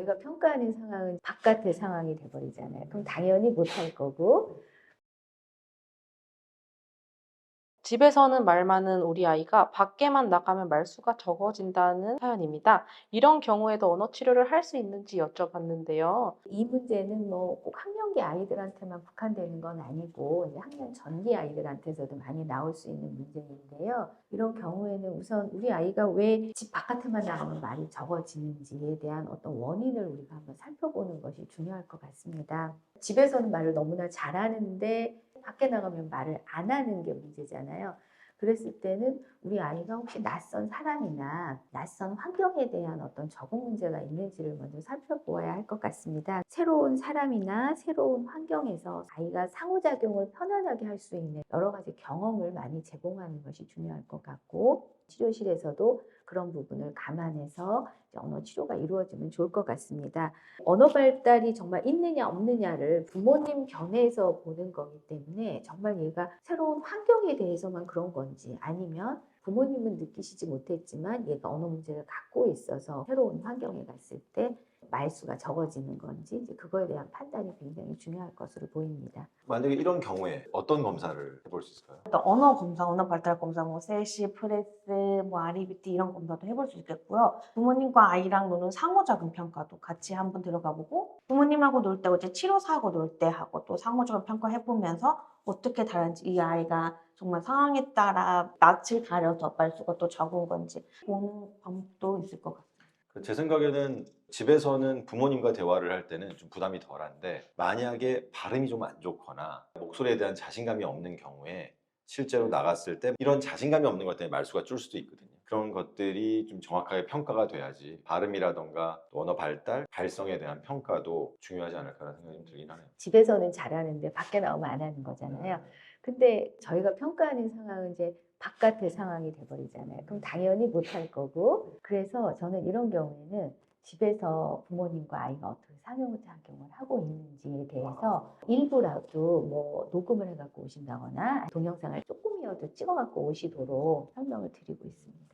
저희가 평가하는 상황은 바깥의 상황이 돼버리잖아요. 그럼 당연히 못할 거고. 집에서는 말 많은 우리 아이가 밖에만 나가면 말수가 적어진다는 사연입니다. 이런 경우에도 언어 치료를 할 수 있는지 여쭤봤는데요. 이 문제는 뭐 꼭 학년기 아이들한테만 국한되는 건 아니고 이제 학년 전기 아이들한테서도 많이 나올 수 있는 문제인데요. 이런 경우에는 우선 우리 아이가 왜 집 바깥에만 나가면 말이 적어지는지에 대한 어떤 원인을 우리가 한번 살펴보는 것이 중요할 것 같습니다. 집에서는 말을 너무나 잘하는데 밖에 나가면 말을 안 하는 게 문제잖아요. 그랬을 때는 우리 아이가 혹시 낯선 사람이나 낯선 환경에 대한 어떤 적응 문제가 있는지를 먼저 살펴보아야 할 것 같습니다. 새로운 사람이나 새로운 환경에서 아이가 상호작용을 편안하게 할 수 있는 여러 가지 경험을 많이 제공하는 것이 중요할 것 같고, 치료실에서도 그런 부분을 감안해서 언어 치료가 이루어지면 좋을 것 같습니다. 언어 발달이 정말 있느냐 없느냐를 부모님 견해에서 보는 거기 때문에 정말 얘가 새로운 환경에 대해서만 그런 건지, 아니면 부모님은 느끼시지 못했지만 얘가 언어 문제를 갖고 있어서 새로운 환경에 갔을 때 말수가 적어지는 건지, 이제 그거에 대한 판단이 굉장히 중요할 것으로 보입니다. 만약에 이런 경우에 어떤 검사를 해볼 수 있을까요? 일단 언어 검사, 언어 발달 검사, 뭐 세시, 프레스, 뭐 아리비티 이런 검사도 해볼 수 있겠고요. 부모님과 아이랑 노는 상호작용 평가도 같이 한번 들어가 보고, 부모님하고 놀 때 이제 치료사하고 놀 때 하고 또 상호작용 평가해 보면서 어떻게 다른지, 이 아이가 정말 상황에 따라 낯을 가려서 말수가 또 적은 건지 보는 방법도 있을 것 같아요. 제 생각에는 집에서는 부모님과 대화를 할 때는 좀 부담이 덜한데, 만약에 발음이 좀 안 좋거나 목소리에 대한 자신감이 없는 경우에 실제로 나갔을 때 이런 자신감이 없는 것 때문에 말수가 줄 수도 있거든요. 그런 것들이 좀 정확하게 평가가 돼야지 발음이라던가 또 언어 발달, 발성에 대한 평가도 중요하지 않을까라는 생각이 좀 들긴 하네요. 집에서는 잘하는데 밖에 나오면 안 하는 거잖아요. 근데 저희가 평가하는 상황은 이제 바깥의 상황이 돼버리잖아요. 그럼 당연히 못할 거고. 그래서 저는 이런 경우에는 집에서 부모님과 아이가 어떻게 상호작용을 하고 있는지에 대해서 일부라도 뭐 녹음을 해갖고 오신다거나 동영상을 조금이라도 찍어갖고 오시도록 설명을 드리고 있습니다.